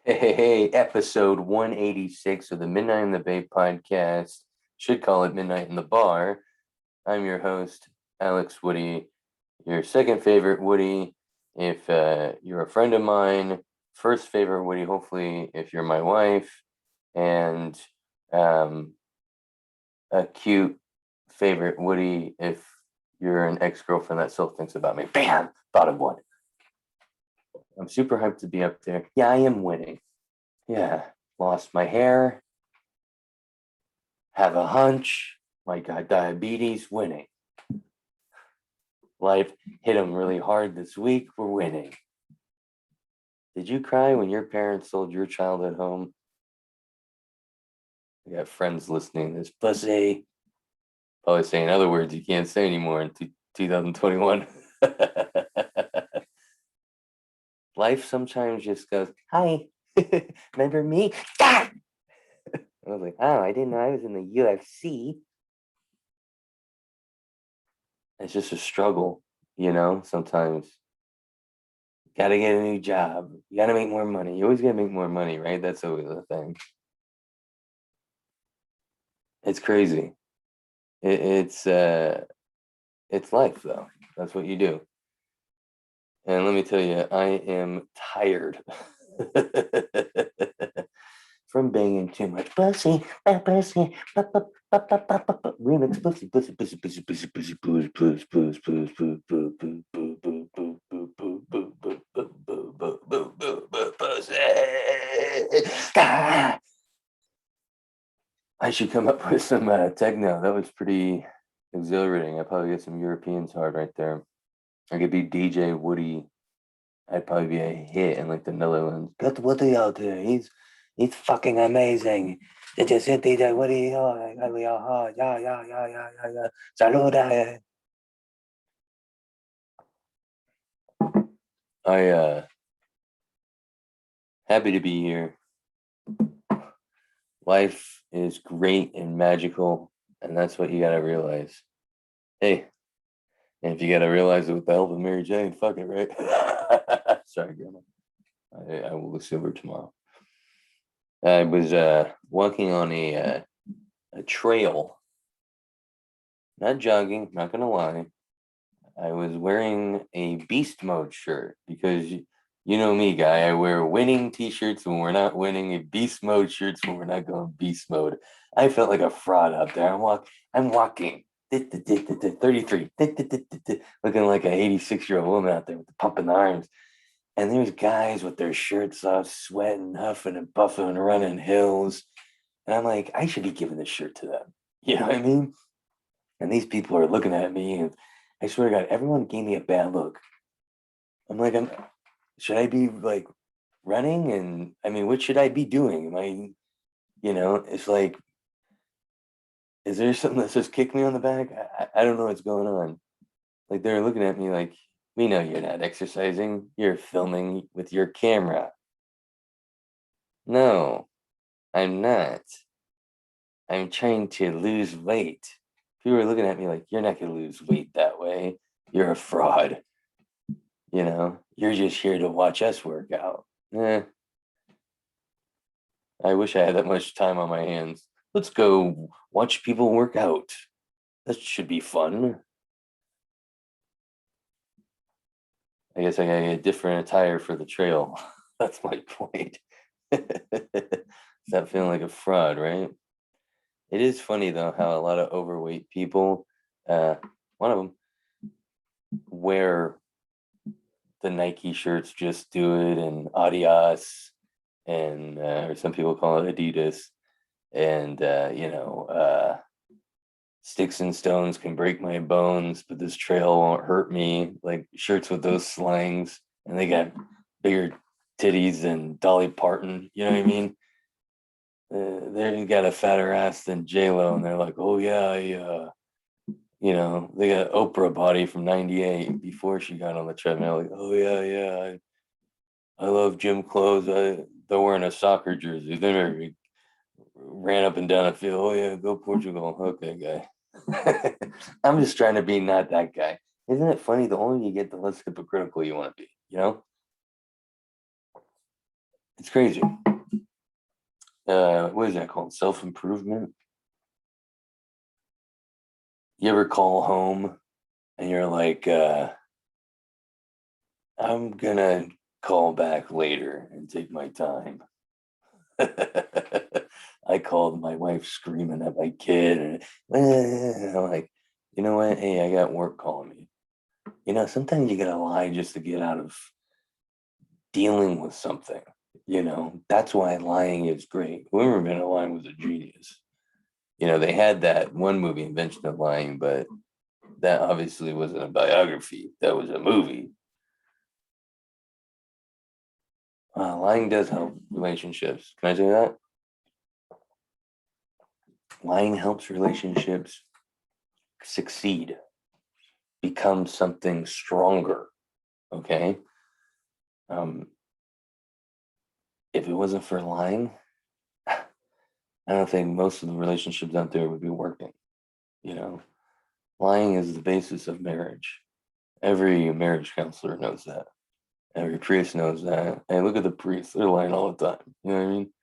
Hey, episode 186 of the Midnight in the Bay podcast. Should call it Midnight in the Bar. I'm your host, Alex Woody, your second favorite Woody. If you're a friend of mine, first favorite Woody, hopefully, if you're my wife, and um, a cute favorite Woody if you're an ex girlfriend that still thinks about me. Bam! Thought of one. I'm super hyped to be up there. Yeah, I am winning. Yeah, lost my hair, have a hunch, like got diabetes, winning. Life hit them really hard this week, we're winning. Did you cry when your parents sold your child at home? I got friends listening to this pussy. Probably saying other words you can't say anymore in 2021. Life sometimes just goes, hi, remember me? Ah! I was like, oh, I didn't know I was in the UFC. It's just a struggle, sometimes. Gotta get a new job. You gotta make more money. You always gotta make more money, right? That's always the thing. It's crazy. It's life though. That's what you do. And let me tell you, I am tired from banging too much pussy, pussy, remix pussy, pussy, pussy, pussy, pussy, pussy, pussy, pussy, pussy, pussy, pussy, pussy. I should come up with some techno. That was pretty exhilarating. I probably get some Europeans hard right there. I could be DJ Woody. I'd probably be a hit in like the Netherlands. Get Woody out there. He's fucking amazing. Did you see DJ Woody? Oh, yeah, yeah, yeah, yeah, yeah, yeah. Saluda. I happy to be here. Life is great and magical, and that's what you gotta realize. Hey, and if you gotta realize it with the help of Mary Jane, fuck it, right? Sorry, Grandma. I will look sober tomorrow. I was walking on a trail, not jogging, not gonna lie. I was wearing a beast mode shirt because you know me, guy. I wear winning t-shirts when we're not winning, and beast mode shirts when we're not going beast mode. I felt like a fraud out there. I'm walking 33, looking like an 86-year-old woman out there with the pumping arms. And there's guys with their shirts off, sweating, huffing and puffing, and running hills. And I'm like, I should be giving this shirt to them. You know what I mean? And these people are looking at me, and I swear to God, everyone gave me a bad look. I'm like, should I be like running? And I mean, what should I be doing? Am I, it's like, is there something that says kick me on the back? I don't know what's going on. Like they're looking at me like, we know you're not exercising. You're filming with your camera. No, I'm not. I'm trying to lose weight. People are looking at me like, you're not going to lose weight that way. You're a fraud. You're just here to watch us work out. I wish I had that much time on my hands. Let's go watch people work out. That should be fun. I guess I gotta get a different attire for the trail. That's my point. Stop feeling like a fraud, right? It is funny though how a lot of overweight people, one of them, wear the Nike shirts, just do it, and Adidas, and or some people call it Adidas, and sticks and stones can break my bones, but this trail won't hurt me. Like shirts with those slangs, and they got bigger titties than Dolly Parton. You know what I mean? They got a fatter ass than J Lo, and they're like, oh yeah, yeah. They got Oprah body from '98 before she got on the treadmill. Like, oh yeah, yeah. I love gym clothes. They're wearing a soccer jersey. They never ran up and down the field. Oh yeah, go Portugal. Okay, guy. I'm just trying to be not that guy. Isn't it funny? The older you get, the less hypocritical you want to be. It's crazy. What is that called? Self-improvement. You ever call home and you're like, I'm gonna call back later and take my time. I called my wife screaming at my kid, and I'm like, you know what? Hey, I got work calling me. Sometimes you gotta lie just to get out of dealing with something. That's why lying is great. Whoever invented lying was a genius. They had that one movie, Invention of Lying, but that obviously wasn't a biography. That was a movie. Lying does help relationships. Can I say that? Lying helps relationships succeed, become something stronger. Okay. Um, if it wasn't for lying, I don't think most of the relationships out there would be working. You know, Lying is the basis of marriage. Every marriage counselor knows that. Every priest knows that. Hey, look at the priests. They're lying all the time. You know what I mean?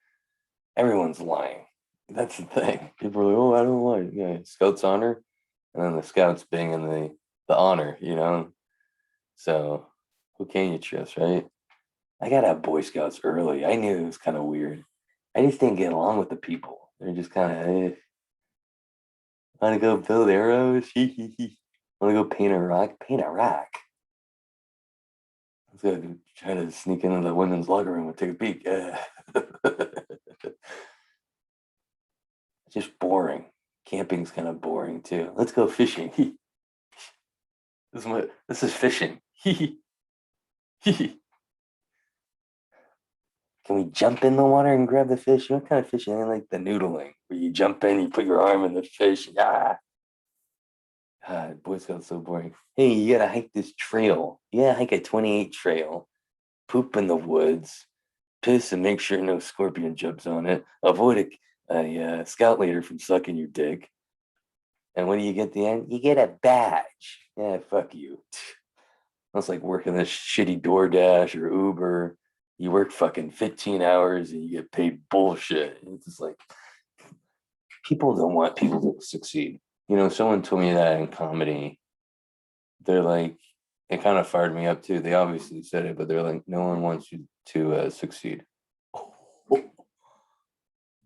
Everyone's lying. That's the thing. People are like, oh, I don't lie. Yeah, Scouts honor. And then the Scouts being in the honor. So who can you trust, right? I got out Boy Scouts early. I knew it was kind of weird. I just didn't get along with the people. They're just kind of, want to go build arrows? Want to go paint a rock? Paint a rock. Let's go try to sneak into the women's locker room and take a peek. Just boring. Camping's kind of boring too. Let's go fishing. This is fishing. Can we jump in the water and grab the fish? What kind of fishing? I like the noodling, where you jump in, you put your arm in the fish. Boy Scouts so boring. Hey, you gotta hike this trail. Yeah, hike a 28 trail. Poop in the woods. Piss and make sure no scorpion jumps on it. Avoid a scout leader from sucking your dick. And what do you get at the end? You get a badge. Yeah, fuck you. That's like working this shitty DoorDash or Uber. You work fucking 15 hours and you get paid bullshit. It's just like people don't want people to succeed. Someone told me that in comedy. They're like, it kind of fired me up too. They obviously said it, but they're like, no one wants you to succeed.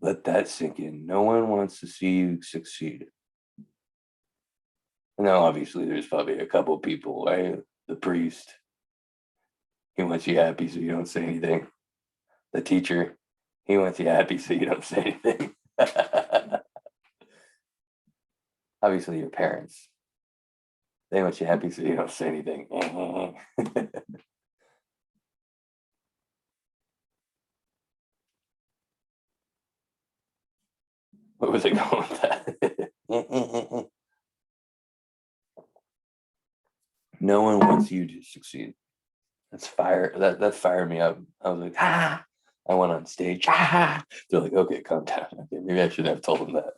Let that sink in. No one wants to see you succeed. Now, obviously, there's probably a couple people, right? The priest, he wants you happy so you don't say anything. The teacher, he wants you happy so you don't say anything. Obviously, your parents, they want you happy so you don't say anything. What was it going with that? No one wants you to succeed. That's fire. That fired me up. I was like, ah. I went on stage. Ah. They're like, okay, calm down. Okay, maybe I should have told them that.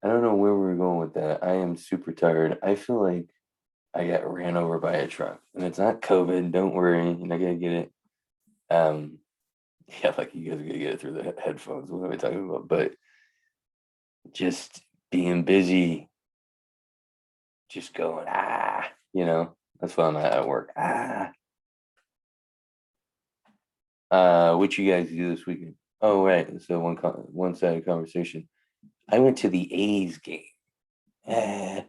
I don't know where we're going with that. I am super tired. I feel like I got ran over by a truck, and it's not COVID. Don't worry, you're not gonna get it. Um, yeah, like you guys are gonna get it through the headphones. What am I talking about? But just being busy, just going That's why I'm at work. What you guys do this weekend? Oh, right. So one-sided conversation. I went to the A's game. And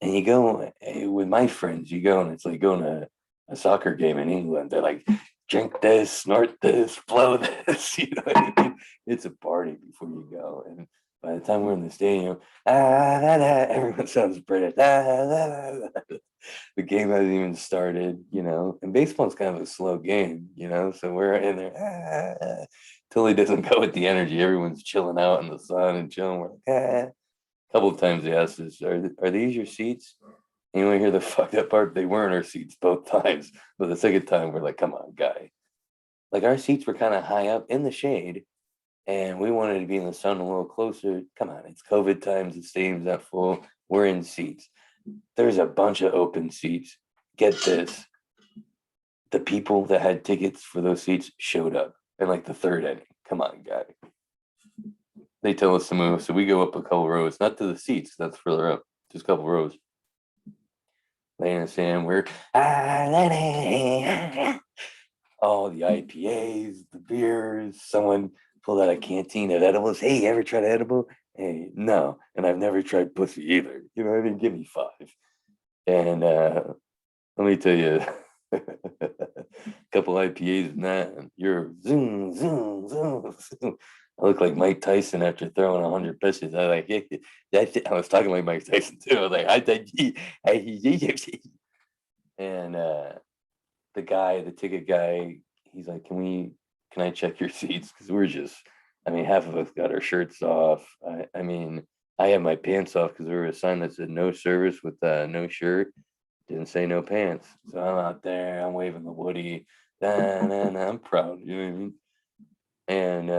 you go with my friends, you go and it's like going to a soccer game in England. They're like, drink this, snort this, blow this. You know what I mean? It's a party before you go. And by the time we're in the stadium, everyone sounds British. The game hasn't even started. And baseball's kind of a slow game. So we're in there, totally doesn't go with the energy. Everyone's chilling out in the sun and chilling. We're like, A couple of times they asked us, are these your seats? And you want to hear the fucked up part? They weren't our seats both times. But the second time, we're like, come on, guy. Like our seats were kind of high up in the shade, and we wanted to be in the sun a little closer. Come on, it's COVID times. The stadium's not full. We're in seats. There's a bunch of open seats. Get this. the people that had tickets for those seats showed up in like the third inning. Come on, guy. They tell us to move, so we go up a couple rows, not to the seats, that's further up, just a couple rows. Laying in the sand, we're all the IPAs, the beers. Someone pulled out a canteen of edibles. Hey, you ever tried an edible? Hey, no. And I've never tried pussy either. You know what I mean? Give me five. And let me tell you, a couple IPAs and that, and you're zoom, zoom, zoom, zoom. I look like Mike Tyson after throwing 100 pitches. I like, I was talking like Mike Tyson too. I was like, and the ticket guy, he's like, can I check your seats? Because we're just, I mean, half of us got our shirts off. I mean, I had my pants off because there was a sign that said no service with no shirt. Didn't say no pants. So I'm out there, I'm waving the Woody, and I'm proud, you know what I mean? And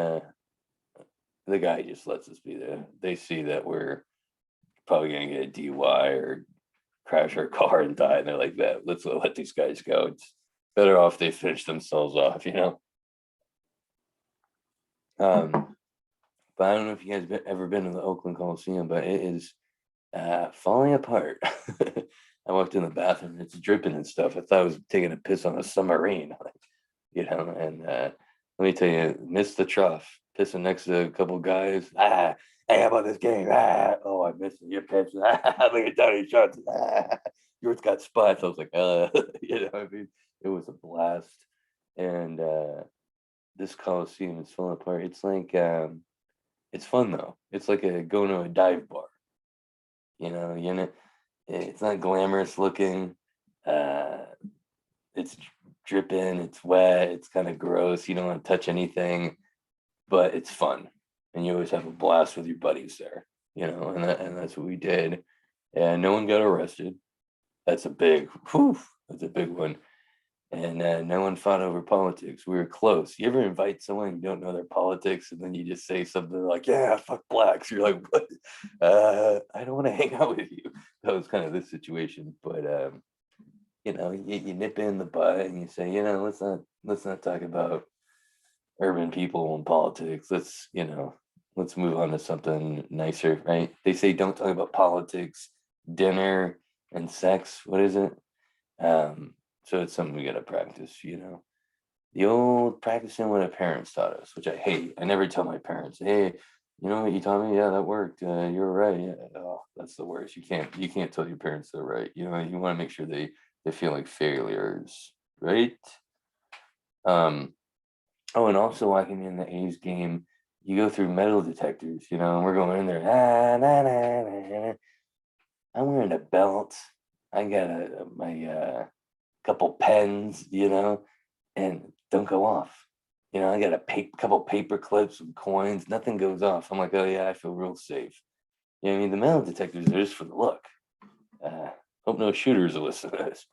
the guy just lets us be there. They see that we're probably gonna get a DUI or crash our car and die, and they're like, "That let's let these guys go. It's better off they finish themselves off," you know. But I don't know if you guys ever been to the Oakland Coliseum, but it is falling apart. I walked in the bathroom, it's dripping and stuff. I thought I was taking a piss on a submarine, you know. And let me tell you, missed the trough, pissing next to a couple guys. Hey, how about this game? Oh, I missed it. Your pitch. Look at Tony shots. Yours got spots. I was like, you know, I mean, it was a blast. And this Coliseum is falling apart. It's like, it's fun though. It's like going to a dive bar. You know, it's not glamorous looking. It's dripping, it's wet, it's kind of gross. You don't want to touch anything, but it's fun, and you always have a blast with your buddies there. You know, and that's what we did, and no one got arrested. That's a big, whew, that's a big one. And no one fought over politics. We were close. You ever invite someone you don't know their politics, and then you just say something like, "Yeah, fuck blacks." You're like, "What? I don't want to hang out with you." That was kind of this situation, but you know, you nip it in the butt and you say, you know, let's not talk about urban people and politics. Let's move on to something nicer, right? They say don't talk about politics, dinner, and sex. What is it? So it's something we gotta practice, you know. The old practicing what our parents taught us, which I hate. I never tell my parents, hey, you know what you taught me? Yeah, that worked. You were right. Yeah. Oh, that's the worst. You can't tell your parents they're right. You know, you want to make sure they feel like failures, right? Um, oh, and also walking in the A's game, you go through metal detectors, you know, and we're going in there. I'm wearing a belt. I got my couple pens, you know, and don't go off. You know, I got couple paper clips and coins. Nothing goes off. I'm like, oh yeah, I feel real safe. You know what I mean? The metal detectors are just for the look. Hope no shooters are listening to this.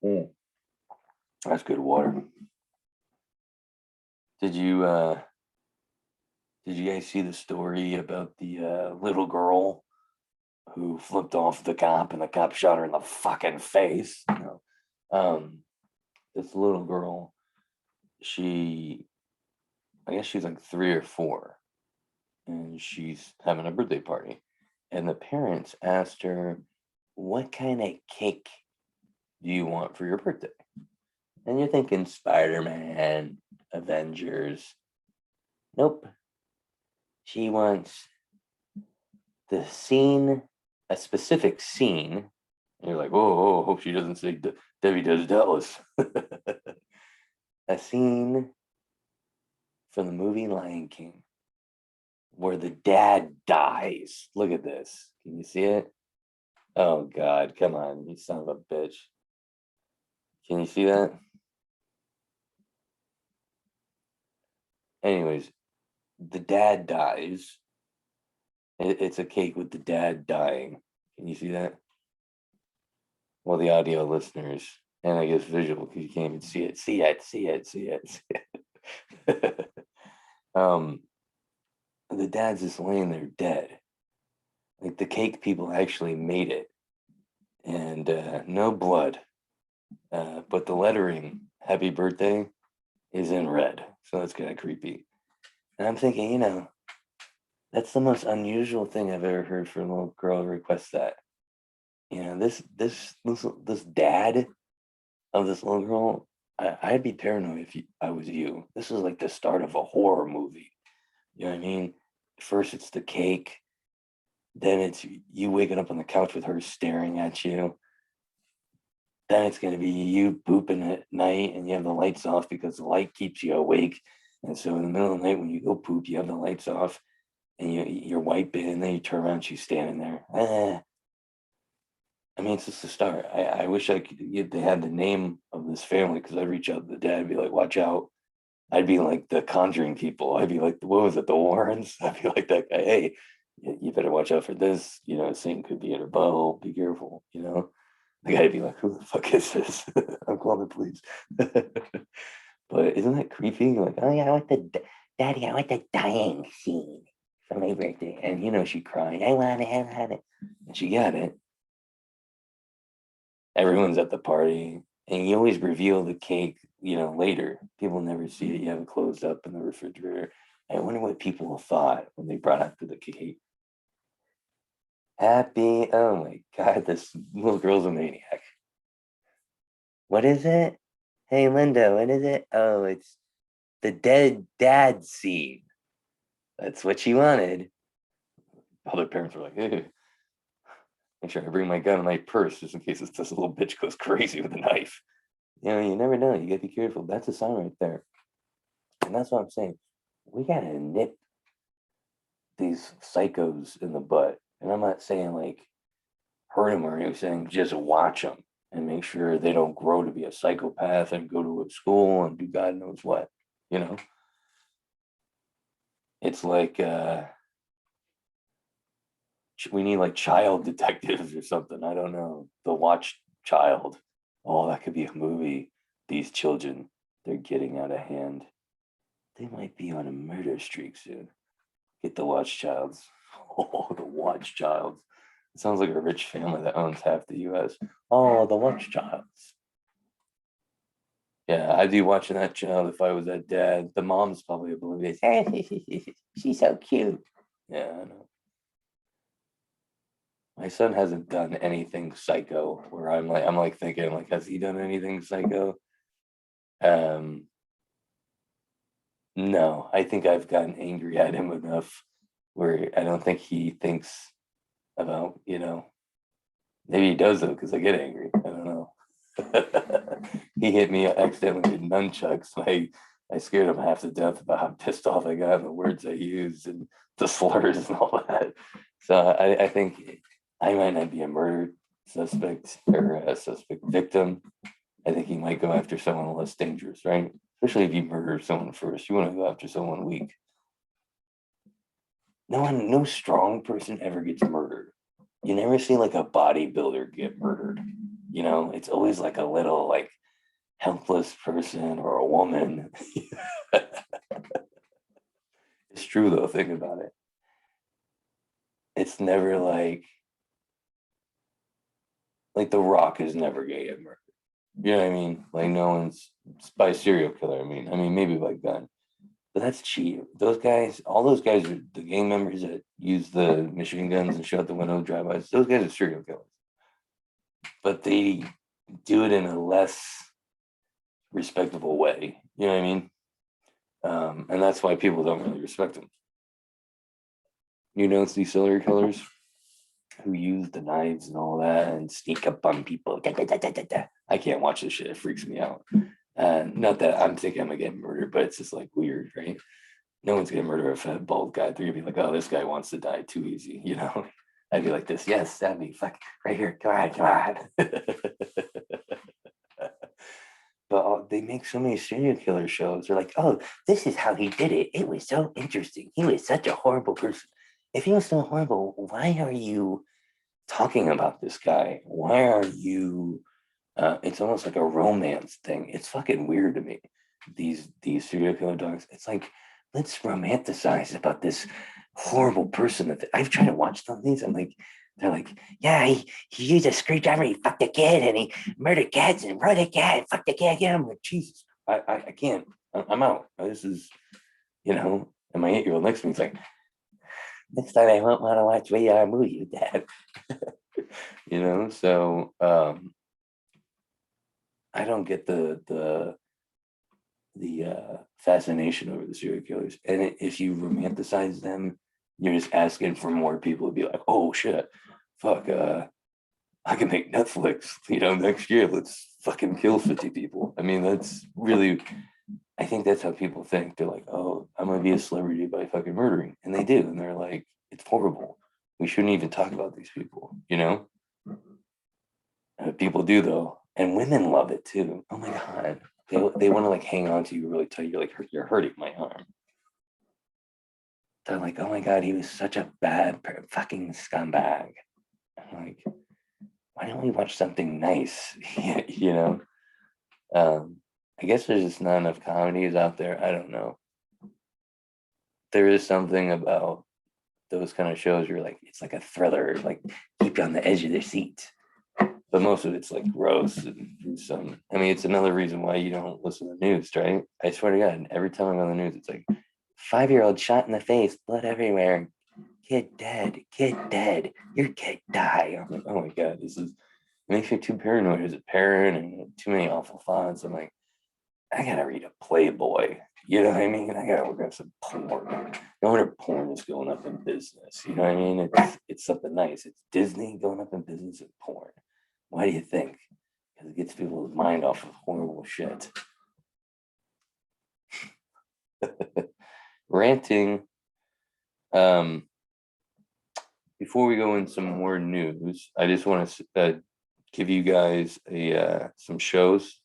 Mm. That's good water. Did you did you guys see the story about the little girl who flipped off the cop and the cop shot her in the fucking face? No. This little girl, she I guess she's like 3 or 4, and she's having a birthday party. And the parents asked her, what kind of cake do you want for your birthday? And you're thinking Spider-Man, Avengers. Nope. She wants the scene, a specific scene. And you're like, oh, hope she doesn't say Debbie Does Dallas. A scene from the movie Lion King where the dad dies. Look at this. Can you see it? Oh God, come on, you son of a bitch. Can you see that? Anyways, the dad dies. It's a cake with the dad dying. Can you see that? Well, the audio listeners, and I guess visual because you can't even see it. See it, see it, see it. See it. The dad's just laying there dead. Like the cake people actually made it, and no blood. But the lettering, happy birthday, is in red. So that's kind of creepy. And I'm thinking, that's the most unusual thing I've ever heard for a little girl to request that. This dad of this little girl, I'd be paranoid if I was you. This is like the start of a horror movie. You know what I mean? First, it's the cake. Then it's you waking up on the couch with her staring at you. Then it's going to be you pooping at night and you have the lights off because the light keeps you awake. And so in the middle of the night when you go poop, you have the lights off and you're wiping and then you turn around, she's standing there. I mean, it's just the start. I wish they had the name of this family because I'd reach out to the dad and be like, watch out. I'd be like the Conjuring people. I'd be like, what was it, the Warrens? I'd be like that guy. Hey, you better watch out for this. Satan could be in her butthole. Be careful. The guy'd be like, who the fuck is this? I'm calling the police. But isn't that creepy? Like, oh yeah, daddy, I want the dying scene for my birthday. And she cried, I want it. And she got it. Everyone's at the party. And you always reveal the cake, later. People never see it. You have it closed up in the refrigerator. I wonder what people thought when they brought out the cake. Happy, oh my God, this little girl's a maniac. What is it? Hey, Linda, what is it? Oh, it's the dead dad scene. That's what she wanted. Other parents were like, hey, make sure I bring my gun in my purse just in case this little bitch goes crazy with a knife. You never know. You got to be careful. That's a sign right there. And that's what I'm saying. We got to nip these psychos in the butt. And I'm not saying like hurt them or anything, I'm saying just watch them and make sure they don't grow to be a psychopath and go to a school and do God knows what. It's like we need like child detectives or something. I don't know. The Watch Child. Oh, that could be a movie. These children, they're getting out of hand. They might be on a murder streak soon. Get the Watch Childs. Oh, the Watch Childs. It sounds like a rich family that owns half the US. Oh, the Watch Childs. Yeah, I'd be watching that child if I was that dad. The mom's probably oblivious. She's so cute. Yeah, I know. My son hasn't done anything psycho where I'm thinking like, has he done anything psycho? Um, no, I think I've gotten angry at him enough where I don't think he thinks about, maybe he does though, because I get angry. I don't know. He hit me accidentally with nunchucks. I scared him half to death about how pissed off I got and the words I used and the slurs and all that. So I think I might not be a murder suspect or a suspect victim. I think he might go after someone less dangerous, right? Especially if you murder someone first. You want to go after someone weak. No strong person ever gets murdered. You never see like a bodybuilder get murdered. It's always like a little like helpless person or a woman. It's true though, think about it. It's never like The Rock is never gonna get murdered. You know what I mean? Like no one's by serial killer. I mean maybe by gun, but that's cheap. Those guys, all those guys are the gang members that use the machine guns and shoot out the window drive-bys. Those guys are serial killers, but they do it in a less respectable way. You know what I mean? And that's why people don't really respect them. It's these serial killers who use the knives and all that and sneak up on people. Da, da, da, da, da, da. I can't watch this shit. It freaks me out. Not that I'm thinking I'm gonna get murdered, but it's just like weird, right? No one's gonna murder a fat bald guy. They're gonna be like, oh, this guy wants to die too easy. I'd be like this. Yes, that'd be fuck right here. Come on, come on. But they make so many serial killer shows. They're like, oh, this is how he did it. It was so interesting. He was such a horrible person. If he was so horrible, why are you talking about this guy? Why are you? It's almost like a romance thing. It's fucking weird to me. These serial killer dogs. It's like let's romanticize about this horrible person. I've tried to watch some of these. I'm like, They're like, yeah, he used a screwdriver, he fucked a kid, and he murdered cats and wrote a cat, fucked a cat. Yeah, I'm like, Jesus, I can't. I'm out. This is, and my 8-year-old next to me is like, next time I won't want to watch VR movie, Dad. So I don't get the fascination over the serial killers. And if you romanticize them, you're just asking for more people to be like, oh shit, fuck, I can make Netflix, next year, let's fucking kill 50 people. I mean, that's really, I think that's how people think. They're like, oh, I'm gonna be a celebrity by fucking murdering. And they do. And they're like, it's horrible. We shouldn't even talk about these people. People do though. And women love it too. Oh my God. They want to like hang on to you really tight. You're like, you're hurting my arm. They're like, oh my God, he was such a bad fucking scumbag. I'm like, why don't we watch something nice? I guess there's just not enough comedies out there. I don't know. There is something about those kind of shows. You're like, it's like a thriller, like keep you on the edge of their seat. But most of it's like gross and gruesome. I mean, it's another reason why you don't listen to the news, right? I swear to God, every time I'm on the news, it's like 5-year-old shot in the face, blood everywhere, kid dead, your kid die. I'm like, oh my God, it makes me too paranoid as a parent and too many awful thoughts. I'm like, I gotta read a Playboy. You know what I mean? I gotta look at some porn. No wonder porn is going up in business. You know what I mean? It's something nice. It's Disney going up in business and porn. Why do you think? Because it gets people's mind off of horrible shit. Ranting. Before we go in some more news, I just want to give you guys some shows.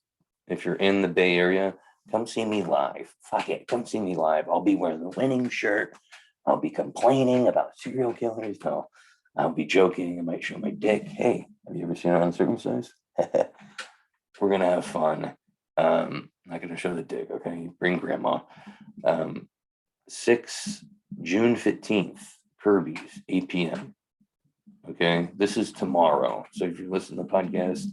If you're in the Bay Area, come see me live. Fuck it, come see me live. I'll be wearing the winning shirt. I'll be complaining about serial killers. No, I'll be joking. I might show my dick. Hey, have you ever seen an uncircumcised? We're gonna have fun. Not gonna show the dick. Okay, bring grandma. June 15th, Kirbys, 8 p.m. Okay, this is tomorrow. So if you're listening to the podcast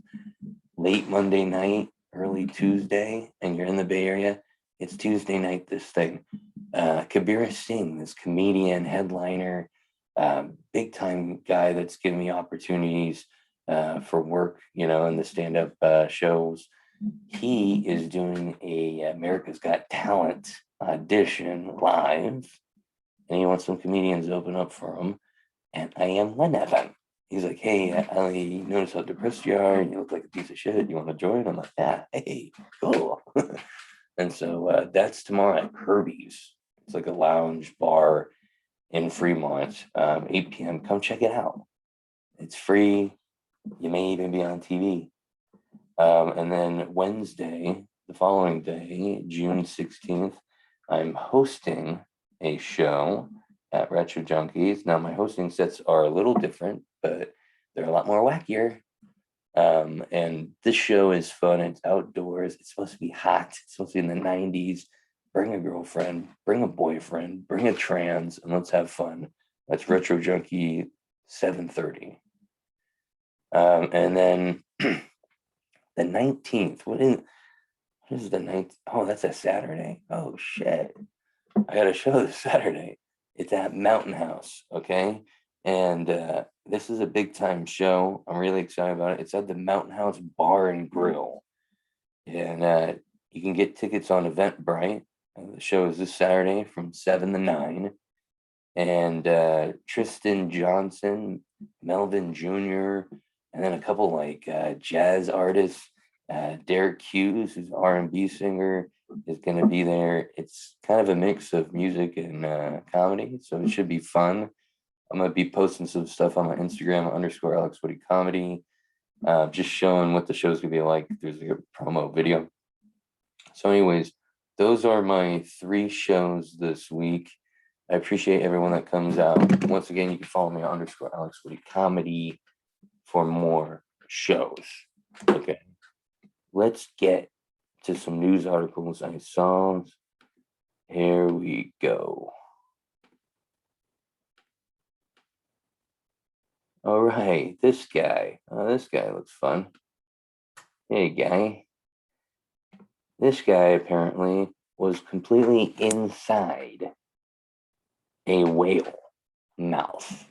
late Monday night, early Tuesday, and you're in the Bay Area, it's Tuesday night, this thing. Kirbys Singh, this comedian, headliner, big time guy that's given me opportunities for work, in the stand-up shows. He is doing a America's Got Talent audition live, and he wants some comedians to open up for him, and I am one of them. He's like, hey, I noticed how depressed you are, and you look like a piece of shit. You want to join? I'm like, yeah, hey, cool. And so that's tomorrow at Kirbys. It's like a lounge bar in Fremont, 8 p.m. Come check it out. It's free. You may even be on TV. And then Wednesday, the following day, June 16th, I'm hosting a show at Retro Junkies. Now, my hosting sets are a little different, but they're a lot more wackier. And this show is fun. It's outdoors. It's supposed to be hot. It's supposed to be in the 90s. Bring a girlfriend, bring a boyfriend, bring a trans, and let's have fun. That's Retro Junkie 7:30. And then the 19th. What is the 19th? Oh, that's a Saturday. Oh shit. I got a show this Saturday. It's at Mountain House, okay? And this is a big time show. I'm really excited about it. It's at the Mountain House Bar and Grill. And you can get tickets on Eventbrite. The show is this Saturday from 7 to 9. And Tristan Johnson, Melvin Jr., and then a couple like jazz artists. Derek Hughes, who's an R&B singer, is going to be there. It's kind of a mix of music and comedy, so it should be fun. I'm going to be posting some stuff on my Instagram, _AlexWoodyComedy, just showing what the show's going to be like. There's like a promo video. So anyways, those are my 3 shows this week. I appreciate everyone that comes out. Once again, you can follow me on _AlexWoodyComedy for more shows. Okay. Let's get to some news articles I saw. Here we go. All right, this guy. Oh, this guy looks fun. Hey, guy. This guy apparently was completely inside a whale mouth.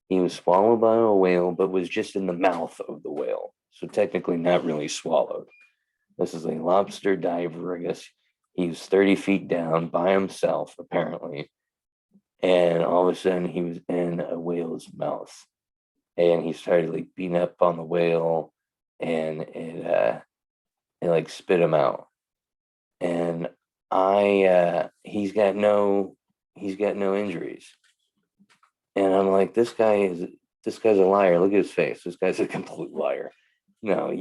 He was swallowed by a whale, but was just in the mouth of the whale. So technically not really swallowed. This is a lobster diver, I guess. He was 30 feet down by himself, apparently. And all of a sudden he was in a whale's mouth. And he started like beating up on the whale and it like spit him out. And he's got no injuries. And I'm like, this guy's a liar. Look at his face. This guy's a complete liar. No,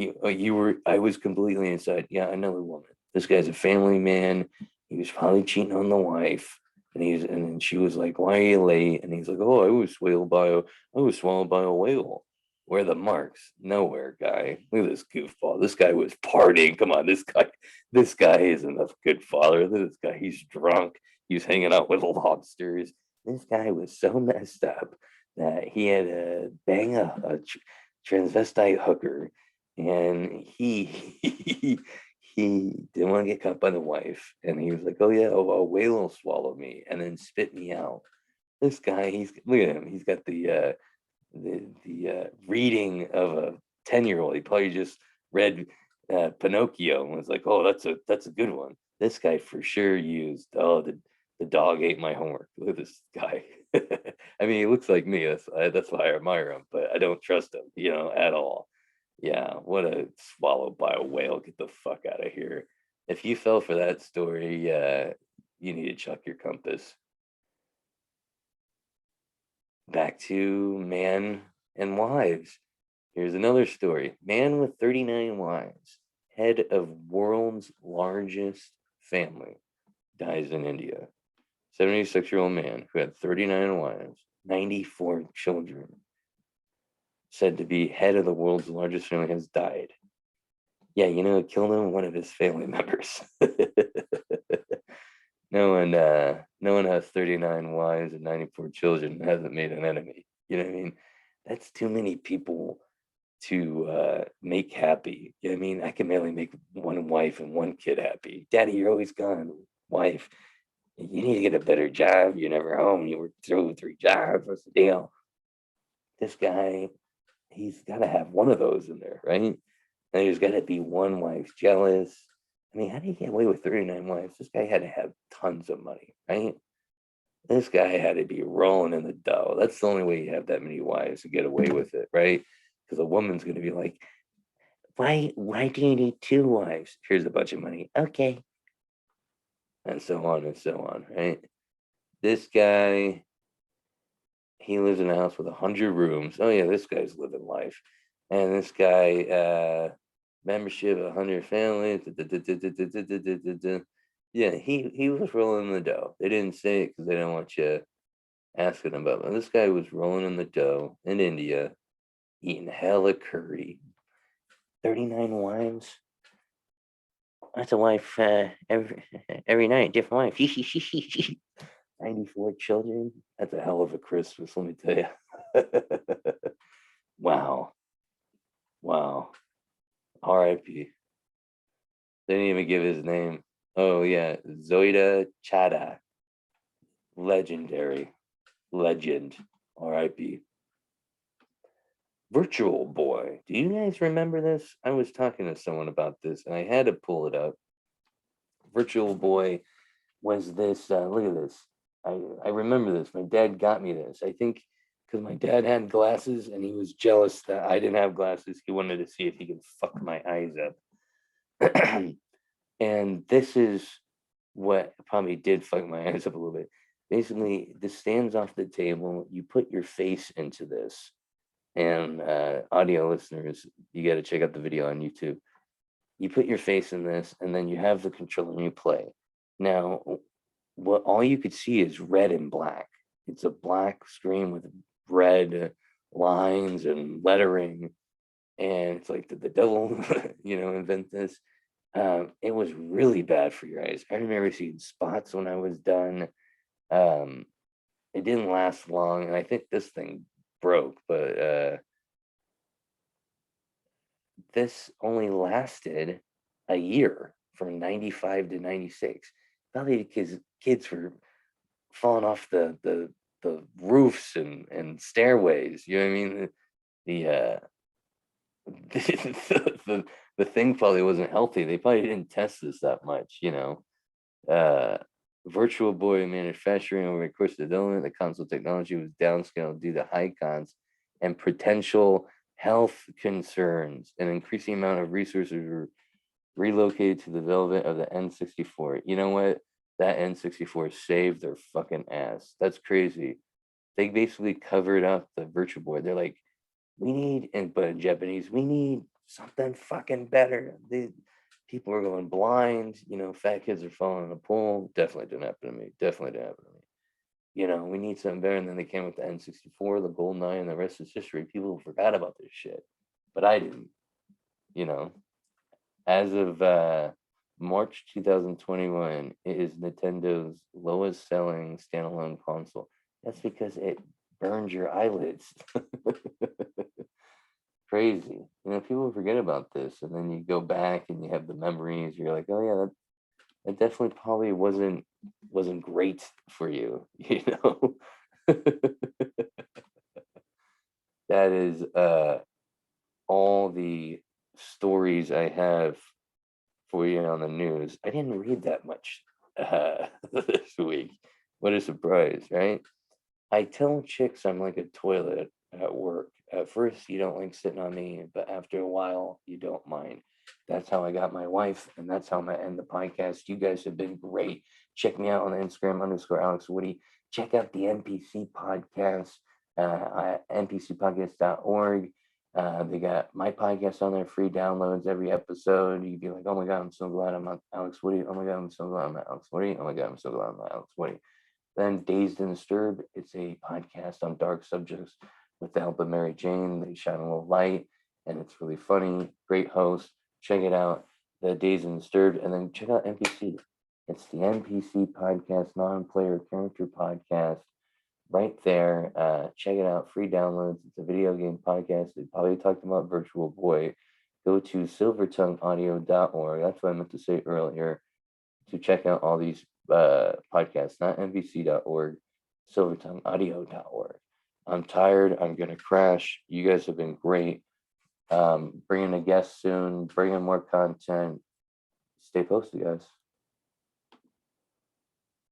I was completely inside. Yeah, another woman. This guy's a family man. He was probably cheating on the wife. And then she was like, why are you late? And he's like, oh, I was swallowed by a whale. Where are the marks? Nowhere, guy. Look at this goofball. This guy was partying. Come on, this guy isn't a good father. Look at this guy. He's drunk. He was hanging out with lobsters. This guy was so messed up that he had to bang a transvestite hooker, and he didn't want to get caught by the wife, and he was like, "Oh yeah, a whale will swallow me and then spit me out." This guy, look at him. He's got the reading of a 10-year-old. He probably just read Pinocchio and was like, "Oh, that's a good one." This guy for sure used, "Oh, the dog ate my homework." Look at this guy. I mean, he looks like me. That's why I admire him, but I don't trust him, at all. Yeah, what a swallowed by a whale. Get the fuck out of here. If you fell for that story, you need to chuck your compass. Back to man and wives. Here's another story. Man with 39 wives, head of world's largest family, dies in India. 76-year-old man who had 39 wives, 94 children, said to be head of the world's largest family, has died. Yeah, it killed him, one of his family members. No one has 39 wives and 94 children and hasn't made an enemy. You know what I mean? That's too many people to make happy. You know what I mean? I can barely make one wife and one kid happy. Daddy, you're always gone. Wife, you need to get a better job. You're never home. You work 3 jobs. What's the deal? This guy, he's got to have one of those in there, right? And there's got to be one wife jealous. I mean, how do you get away with 39 wives? This guy had to have tons of money, right? This guy had to be rolling in the dough. That's the only way you have that many wives to get away with it, right? Because a woman's going to be like, why do you need 2 wives? Here's a bunch of money. Okay. And so on and so on, right? This guy, he lives in a house with 100 rooms. Oh yeah, this guy's living life. And this guy, membership, 100 families. Yeah, he was rolling in the dough. They didn't say it because they didn't want you asking about it. This guy was rolling in the dough in India, eating hella curry. 39 wives. That's a wife every night, different wife. 94 children. That's a hell of a Christmas, let me tell you. Wow. R.I.P. They didn't even give his name. Oh yeah, Zoida Chada. Legendary. Legend. R.I.P. Virtual Boy. Do you guys remember this? I was talking to someone about this and I had to pull it up. Virtual Boy was this. Look at this. I remember this. My dad got me this. I think because my dad had glasses and he was jealous that I didn't have glasses. He wanted to see if he could fuck my eyes up. And this is what probably did fuck my eyes up a little bit. Basically, this stands off the table. You put your face into this. And audio listeners, you got to check out the video on YouTube. You put your face in this, and then you have the controller and you play. Now, what all you could see is red and black. It's a black screen with red lines and lettering, and it's like, did the devil, invent this? It was really bad for your eyes. I remember seeing spots when I was done. It didn't last long, and I think this thing broke, but this only lasted a year from 95 to 96. Probably because kids were falling off the roofs and stairways. You know what I mean? The the thing probably wasn't healthy. They probably didn't test this that much, you know. Uh, Virtual Boy manufacturing over the course of development, the console technology was downscaled due to high cons and potential health concerns. An increasing amount of resources were relocated to the development of the N64. You know what? That N64 saved their fucking ass. That's crazy. They basically covered up the Virtual Boy. They're like, we need, and but in Japanese, we need something fucking better. People are going blind, you know, fat kids are falling in the pool. Definitely didn't happen to me. Definitely didn't happen to me. You know, we need something better. And then they came with the N64, the GoldenEye, and the rest is history. People forgot about this shit. But I didn't, you know. As of March 2021, it is Nintendo's lowest selling standalone console. That's because it burns your eyelids. Crazy. You know, people forget about this, and then you go back and you have the memories. You're like, oh yeah, that definitely probably wasn't great for you. You know, that is all the stories I have for you on the news. I didn't read that much this week. What a surprise, right? I tell chicks I'm like a toilet at work. At first, you don't like sitting on me, but after a while, you don't mind. That's how I got my wife, and that's how I'm gonna end the podcast. You guys have been great. Check me out on Instagram _Alex Woody. Check out the NPC podcast at npcpodcast.org. They got my podcast on there, free downloads every episode. You'd be like, oh my God, I'm so glad I'm not Alex Woody. Oh my God, I'm so glad I'm not Alex Woody. Oh my God, I'm so glad I'm not Alex Woody. Then Dazed and Disturbed, it's a podcast on dark subjects with the help of Mary Jane. They shine a little light and it's really funny. Great host. Check it out. The Dazed and Disturbed. And then check out NPC. It's the NPC podcast, non-player character podcast. Right there. Check it out. Free downloads. It's a video game podcast. They probably talked about Virtual Boy. Go to silvertongueaudio.org. That's what I meant to say earlier, to check out all these podcasts, not nbc.org, silvertongueaudio.org. I'm tired. I'm going to crash. You guys have been great. Bringing a guest soon, bringing more content. Stay posted, guys.